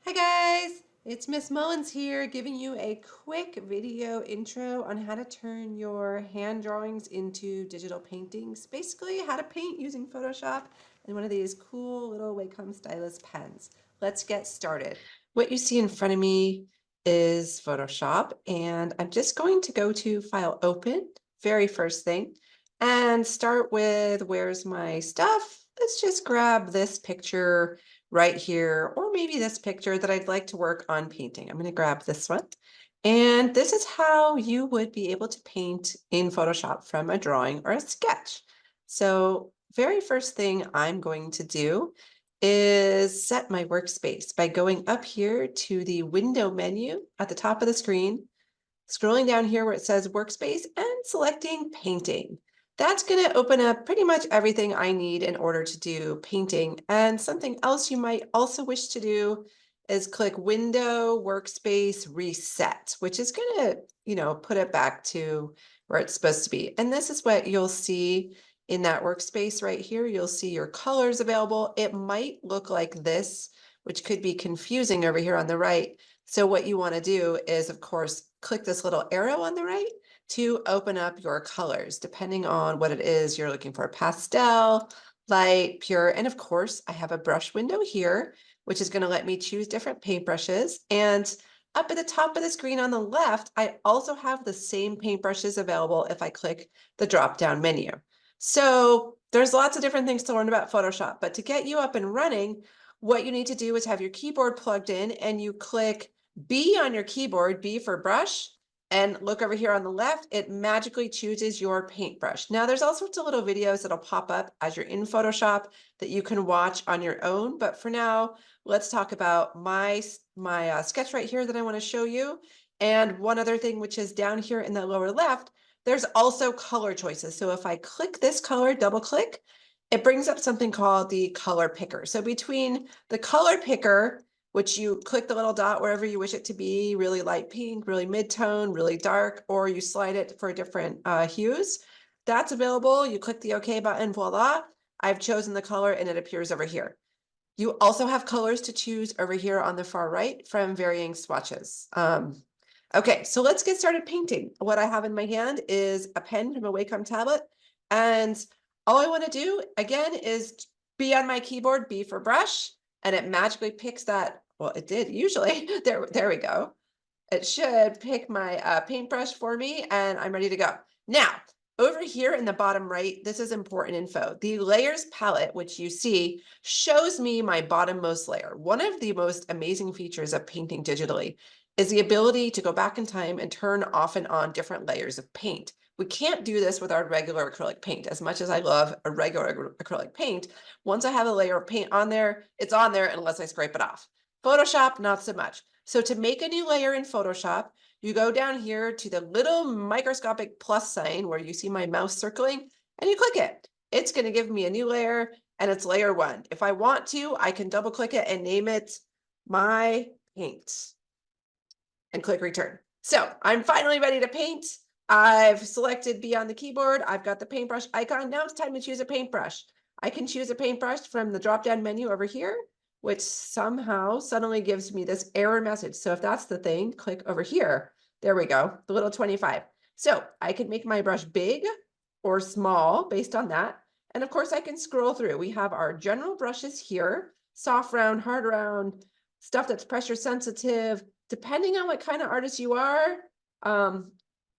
Hi guys, it's Miss Mullins here giving you a quick video intro on how to turn your hand drawings into digital paintings. Basically how to paint using Photoshop and one of these cool little Wacom stylus pens. Let's get started. What you see in front of me is Photoshop, and I'm just going to go to File Open, very first thing, and start with where's my stuff. Let's just grab this picture right here, or maybe this picture that I'd like to work on painting. I'm going to grab this one. And this is how you would be able to paint in Photoshop from a drawing or a sketch. So very first thing I'm going to do is set my workspace by going up here to the window menu at the top of the screen, scrolling down here where it says workspace and selecting painting. That's going to open up pretty much everything I need in order to do painting. And something else you might also wish to do is click window, workspace, reset, which is going to, put it back to where it's supposed to be. And this is what you'll see in that workspace right here. You'll see your colors available. It might look like this, which could be confusing over here on the right. So what you want to do is, of course, click this little arrow on the right to open up your colors, depending on what it is you're looking for: pastel, light, pure. And of course, I have a brush window here, which is going to let me choose different paintbrushes. And up at the top of the screen on the left, I also have the same paintbrushes available if I click the drop-down menu. So there's lots of different things to learn about Photoshop, but to get you up and running, what you need to do is have your keyboard plugged in, and you click B on your keyboard, B for brush, and look over here on the left, it magically chooses your paintbrush. Now there's all sorts of little videos that'll pop up as you're in Photoshop that you can watch on your own. But for now, let's talk about my sketch right here that I want to show you. And one other thing, which is down here in the lower left, there's also color choices. So if I click this color, double click, it brings up something called the color picker. So between the color picker, which you click the little dot wherever you wish it to be, really light pink, really mid-tone, really dark, or you slide it for different hues. That's available. You click the OK button, voila. I've chosen the color and it appears over here. You also have colors to choose over here on the far right from varying swatches. Okay, so let's get started painting. What I have in my hand is a pen from a Wacom tablet. And all I want to do, again, is B on my keyboard, B for brush, and it magically picks that. Well, it did usually. There we go. It should pick my paintbrush for me, and I'm ready to go. Now, over here in the bottom right, this is important info. The layers palette, which you see, shows me my bottommost layer. One of the most amazing features of painting digitally is the ability to go back in time and turn off and on different layers of paint. We can't do this with our regular acrylic paint. As much as I love a regular acrylic paint, once I have a layer of paint on there, it's on there unless I scrape it off. Photoshop, not so much. So to make a new layer in Photoshop, you go down here to the little microscopic plus sign where you see my mouse circling, and you click it. It's going to give me a new layer, and it's layer 1. If I want to, I can double click it and name it my paint and click return. So I'm finally ready to paint. I've selected B on the keyboard. I've got the paintbrush icon. Now it's time to choose a paintbrush. I can choose a paintbrush from the drop-down menu over here, which somehow suddenly gives me this error message. So if that's the thing, click over here. There we go, the little 25. So I can make my brush big or small based on that. And of course I can scroll through. We have our general brushes here, soft round, hard round, stuff that's pressure sensitive. Depending on what kind of artist you are,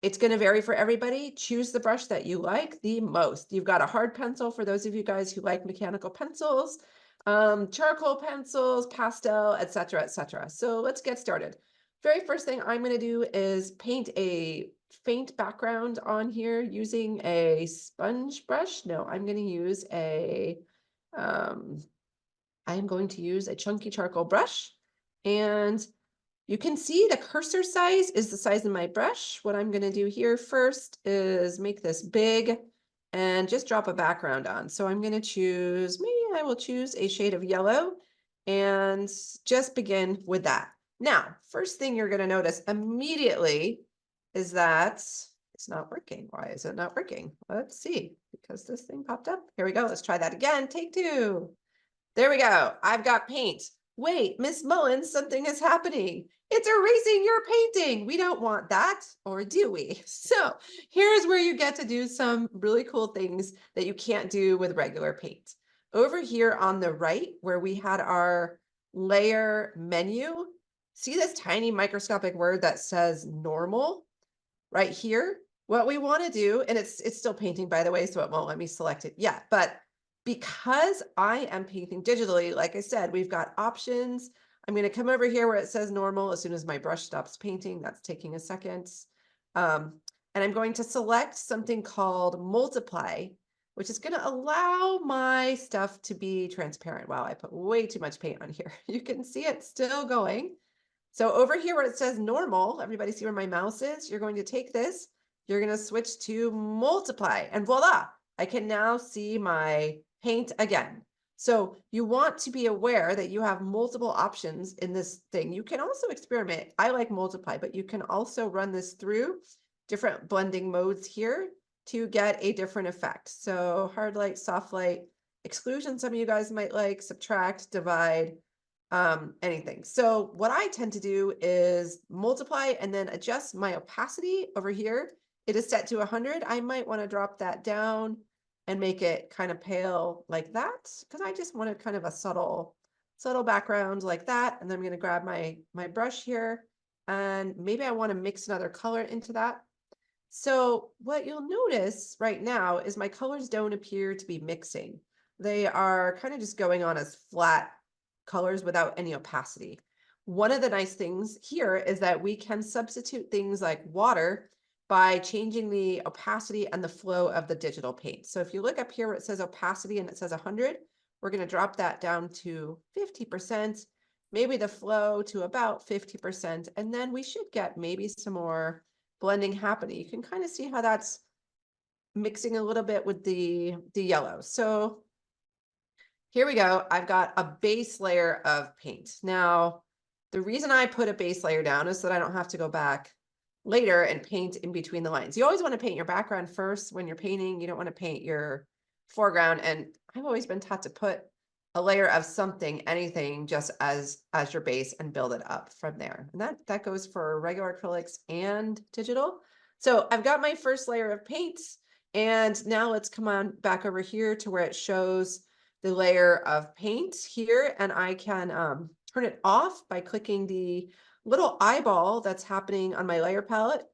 it's going to vary for everybody. Choose the brush that you like the most. You've got a hard pencil for those of you guys who like mechanical pencils, charcoal pencils, pastel, etc., etc. So let's get started. Very first thing I'm going to do is paint a faint background on here using a sponge brush. No, I'm going to use a chunky charcoal brush, and you can see the cursor size is the size of my brush. What I'm going to do here first is make this big and just drop a background on. So I'm going to choose, maybe I will choose a shade of yellow and just begin with that. Now, first thing you're going to notice immediately is that it's not working. Why is it not working? Let's see, because this thing popped up. Here we go. Let's try that again. Take 2. There we go. I've got paint. wait, Miss Mullins, something is happening. It's erasing your painting. We don't want that, or do we? So here's where you get to do some really cool things that you can't do with regular paint. Over here on the right, where we had our layer menu, see this tiny microscopic word that says normal right here? What we want to do, and it's still painting, by the way, so it won't let me select it yet, but because I am painting digitally, like I said, we've got options. I'm going to come over here where it says normal as soon as my brush stops painting. That's taking a second. And I'm going to select something called multiply, which is going to allow my stuff to be transparent. Wow, I put way too much paint on here. You can see it still going. So over here where it says normal, everybody see where my mouse is? You're going to take this, you're going to switch to multiply, and voila, I can now see my paint again. So you want to be aware that you have multiple options in this thing. You can also experiment. I like multiply, but you can also run this through different blending modes here to get a different effect. So hard light, soft light, exclusion, some of you guys might like, subtract, divide, anything. So what I tend to do is multiply and then adjust my opacity over here. It is set to 100. I might want to drop that down and make it kind of pale like that because I just wanted kind of a subtle background like that. And then I'm going to grab my brush here and maybe I want to mix another color into that. So what you'll notice right now is my colors don't appear to be mixing. They are kind of just going on as flat colors without any opacity. One of the nice things here is that we can substitute things like water by changing the opacity and the flow of the digital paint. So if you look up here where it says opacity and it says 100, we're going to drop that down to 50%, maybe the flow to about 50%, and then we should get maybe some more blending happening. You can kind of see how that's mixing a little bit with the yellow. So here we go. I've got a base layer of paint. Now, the reason I put a base layer down is so that I don't have to go back later and paint in between the lines. You always want to paint your background first when you're painting. You don't want to paint your foreground. And I've always been taught to put a layer of something, anything, just as your base and build it up from there. And that goes for regular acrylics and digital. So I've got my first layer of paint. And now let's come on back over here to where it shows the layer of paint here, and I can turn it off by clicking the little eyeball that's happening on my layer palette.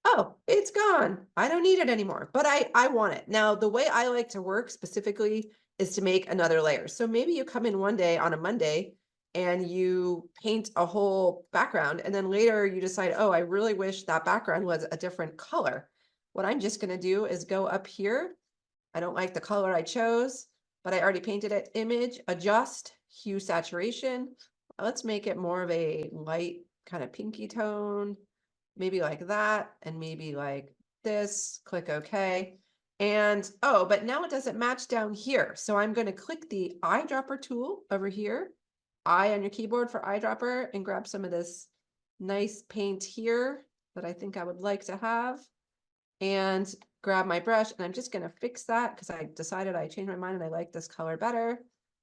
Oh, it's gone. I don't need it anymore, but I want it. Now, the way I like to work specifically is to make another layer. So maybe you come in one day on a Monday and you paint a whole background, and then later you decide, oh, I really wish that background was a different color. What I'm just going to do is go up here. I don't like the color I chose, but I already painted it. Image, adjust, hue saturation. Let's make it more of a light kind of pinky tone, maybe like that, and maybe like this. Click OK. And oh, but now it doesn't match down here. So I'm going to click the eyedropper tool over here, I on your keyboard for eyedropper, and grab some of this nice paint here that I think I would like to have, and grab my brush, and I'm just going to fix that because I decided I changed my mind and I like this color better.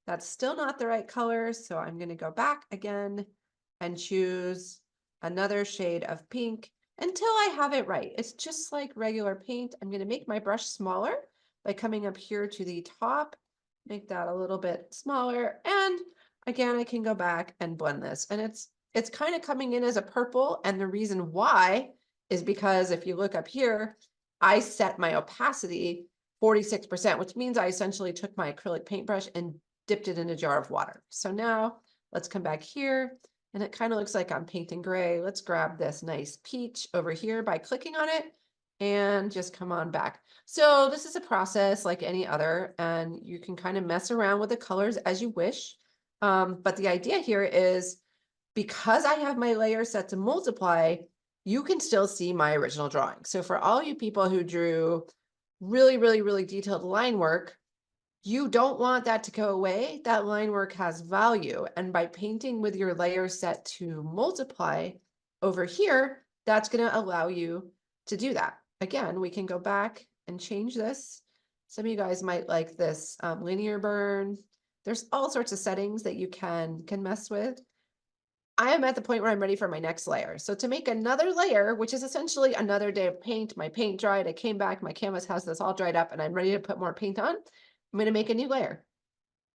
That's still not the right color, so I'm going to go back again and choose another shade of pink until I have it right. It's just like regular paint. I'm going to make my brush smaller by coming up here to the top, make that a little bit smaller, and again I can go back and blend this, and it's kind of coming in as a purple, and the reason why is because if you look up here, I set my opacity 46%, which means I essentially took my acrylic paintbrush and dipped it in a jar of water. So now let's come back here, and it kind of looks like I'm painting gray. Let's grab this nice peach over here by clicking on it and just come on back. So this is a process like any other, and you can kind of mess around with the colors as you wish. But the idea here is because I have my layer set to multiply, you can still see my original drawing. So for all you people who drew really, really, really detailed line work, you don't want that to go away. That line work has value. And by painting with your layer set to multiply over here, that's going to allow you to do that. Again, we can go back and change this. Some of you guys might like this linear burn. There's all sorts of settings that you can mess with. I am at the point where I'm ready for my next layer. So to make another layer, which is essentially another day of paint, my paint dried, I came back, my canvas has this all dried up and I'm ready to put more paint on. I'm going to make a new layer.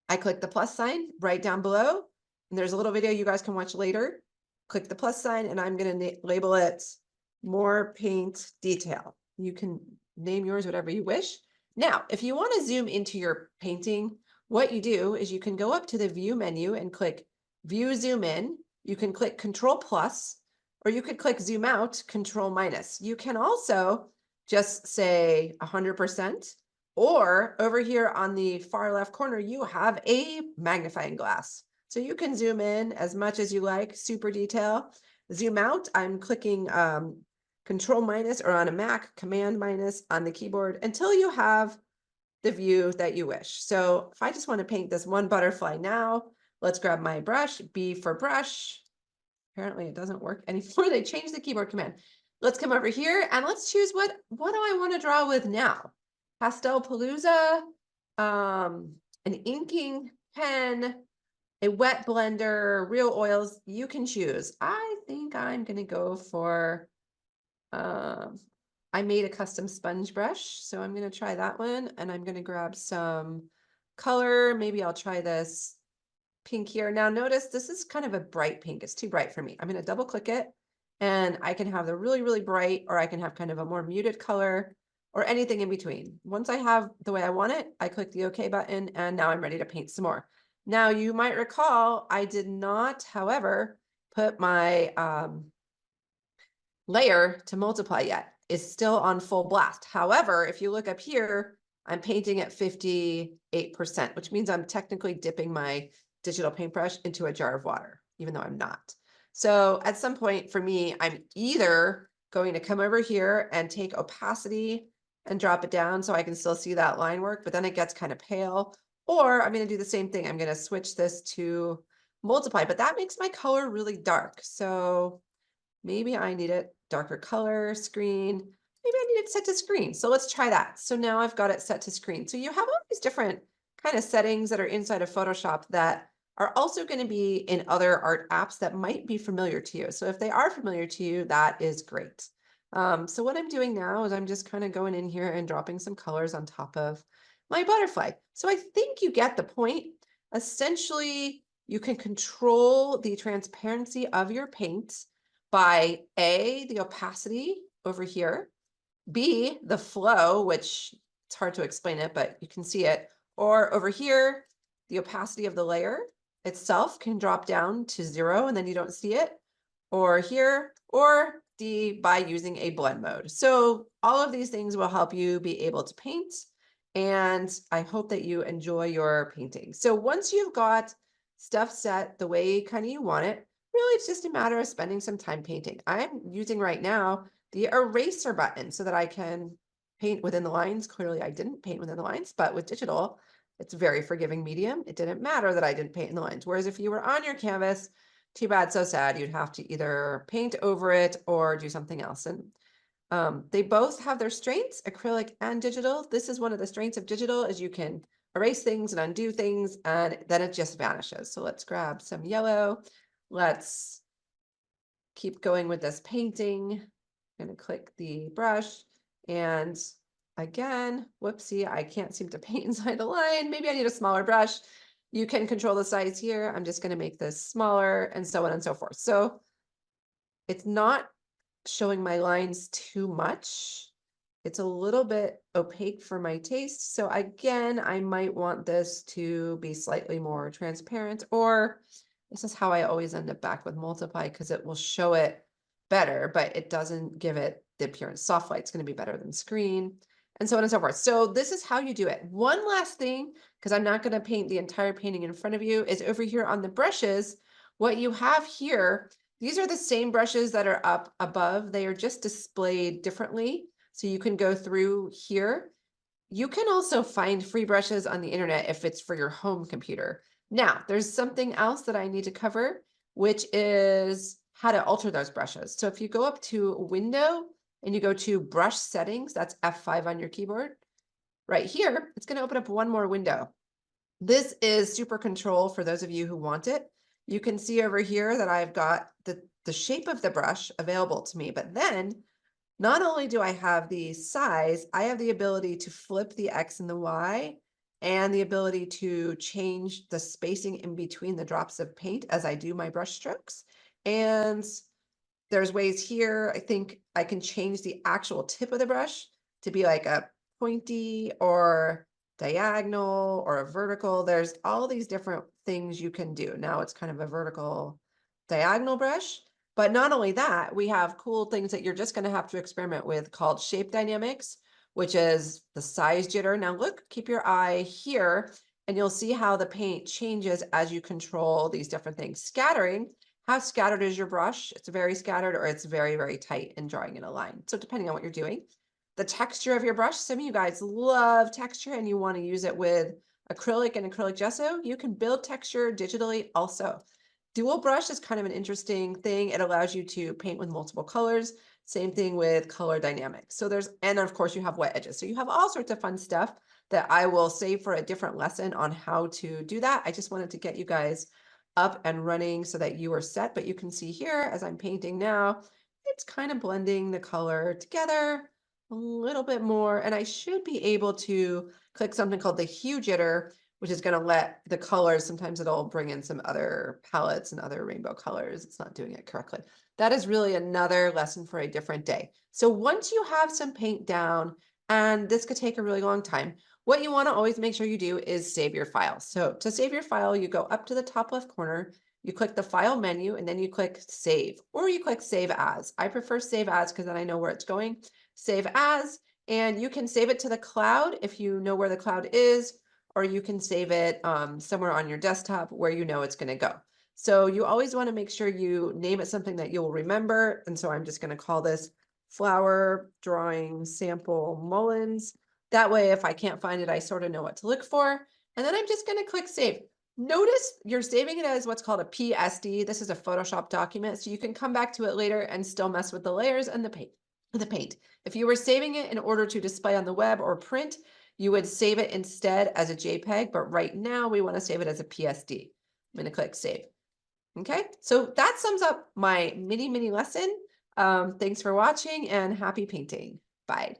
I click the plus sign right down below, and there's a little video you guys can watch later. Click the plus sign and I'm going to label it more paint detail. You can name yours whatever you wish. Now, if you want to zoom into your painting, what you do is you can go up to the view menu and click view zoom in. You can click control plus, or you could click zoom out, control minus. You can also just say 100%, or over here on the far left corner, you have a magnifying glass. So you can zoom in as much as you like, super detail. Zoom out, I'm clicking control minus, or on a Mac, command minus on the keyboard until you have the view that you wish. So if I just want to paint this one butterfly now, let's grab my brush, B for brush. Apparently it doesn't work anymore. They changed the keyboard command. Let's come over here and let's choose what do I want to draw with now? Pastel Palooza, an inking pen, a wet blender, real oils, you can choose. I think I'm going to go for, I made a custom sponge brush, so I'm going to try that one, and I'm going to grab some color. Maybe I'll try this pink here. Now notice this is kind of a bright pink. It's too bright for me. I'm going to double click it, and I can have the really, really bright, or I can have kind of a more muted color, or anything in between. Once I have the way I want it, I click the OK button, and now I'm ready to paint some more. Now you might recall I did not, however, put my layer to multiply yet. It's still on full blast. However, if you look up here, I'm painting at 58%, which means I'm technically dipping my digital paintbrush into a jar of water, even though I'm not. So at some point for me, I'm either going to come over here and take opacity and drop it down so I can still see that line work, but then it gets kind of pale. Or I'm going to do the same thing. I'm going to switch this to multiply, but that makes my color really dark. So maybe I need it darker color, screen. Maybe I need it set to screen. So let's try that. So now I've got it set to screen. So you have all these different kind of settings that are inside of Photoshop that are also going to be in other art apps that might be familiar to you. So if they are familiar to you, that is great. So what I'm doing now is I'm just kind of going in here and dropping some colors on top of my butterfly. So I think you get the point. Essentially, you can control the transparency of your paint by A, the opacity over here, B, the flow, which it's hard to explain it, but you can see it, or over here, the opacity of the layer itself can drop down to 0 and then you don't see it, or here, or D, by using a blend mode. So all of these things will help you be able to paint, and I hope that you enjoy your painting. So once you've got stuff set the way kind of you want it, really it's just a matter of spending some time painting. I'm using right now the eraser button so that I can paint within the lines. Clearly I didn't paint within the lines, but with digital, it's a very forgiving medium. It didn't matter that I didn't paint in the lines. Whereas if you were on your canvas, too bad, so sad, you'd have to either paint over it or do something else. And they both have their strengths, acrylic and digital. This is one of the strengths of digital, is you can erase things and undo things, and then it just vanishes. So let's grab some yellow. Let's keep going with this painting. I'm going to click the brush, and again, whoopsie, I can't seem to paint inside the line. Maybe I need a smaller brush. You can control the size here. I'm just going to make this smaller, and so on and so forth. So it's not showing my lines too much. It's a little bit opaque for my taste. So again, I might want this to be slightly more transparent, or this is how I always end up back with multiply, because it will show it better, but it doesn't give it the appearance. Soft light's going to be better than screen, and so on and so forth. So this is how you do it. One last thing, because I'm not going to paint the entire painting in front of you, is over here on the brushes. What you have here, these are the same brushes that are up above. They are just displayed differently. So you can go through here. You can also find free brushes on the internet if it's for your home computer. Now, there's something else that I need to cover, which is how to alter those brushes. So if you go up to Window and you go to Brush Settings, that's F5 on your keyboard, right here, it's going to open up one more window. This is super control for those of you who want it. You can see over here that I've got the shape of the brush available to me, but then not only do I have the size, I have the ability to flip the X and the Y and the ability to change the spacing in between the drops of paint as I do my brush strokes. And there's ways here, I think I can change the actual tip of the brush to be like a pointy or diagonal or a vertical. There's all these different things you can do. Now it's kind of a vertical diagonal brush. But not only that, we have cool things that you're just going to have to experiment with called shape dynamics, which is the size jitter. Now look, keep your eye here and you'll see how the paint changes as you control these different things. Scattering, how scattered is your brush? It's very scattered or it's very, very tight and drawing in a line. So depending on what you're doing. The texture of your brush, some of you guys love texture and you want to use it with acrylic and acrylic gesso. You can build texture digitally also. Dual brush is kind of an interesting thing. It allows you to paint with multiple colors. Same thing with color dynamics. So and of course you have wet edges. So you have all sorts of fun stuff that I will save for a different lesson on how to do that. I just wanted to get you guys up and running so that you are set. But you can see here as I'm painting now, it's kind of blending the color together a little bit more. And I should be able to click something called the hue jitter, which is going to let the colors, sometimes it'll bring in some other palettes and other rainbow colors. It's not doing it correctly. That is really another lesson for a different day. So once you have some paint down, and this could take a really long time, what you want to always make sure you do is save your file. So to save your file, you go up to the top left corner, you click the file menu, and then you click save, or you click save as. I prefer save as because then I know where it's going. Save as, and you can save it to the cloud if you know where the cloud is, or you can save it somewhere on your desktop where you know it's going to go. So you always want to make sure you name it something that you'll remember. And so I'm just going to call this flower drawing sample Mullins. That way, if I can't find it, I sort of know what to look for. And then I'm just going to click save. Notice you're saving it as what's called a PSD. This is a Photoshop document, so you can come back to it later and still mess with the layers and the paint. If you were saving it in order to display on the web or print, you would save it instead as a JPEG, but right now we want to save it as a PSD. I'm going to click save. Okay, so that sums up my mini lesson. Thanks for watching and happy painting. Bye.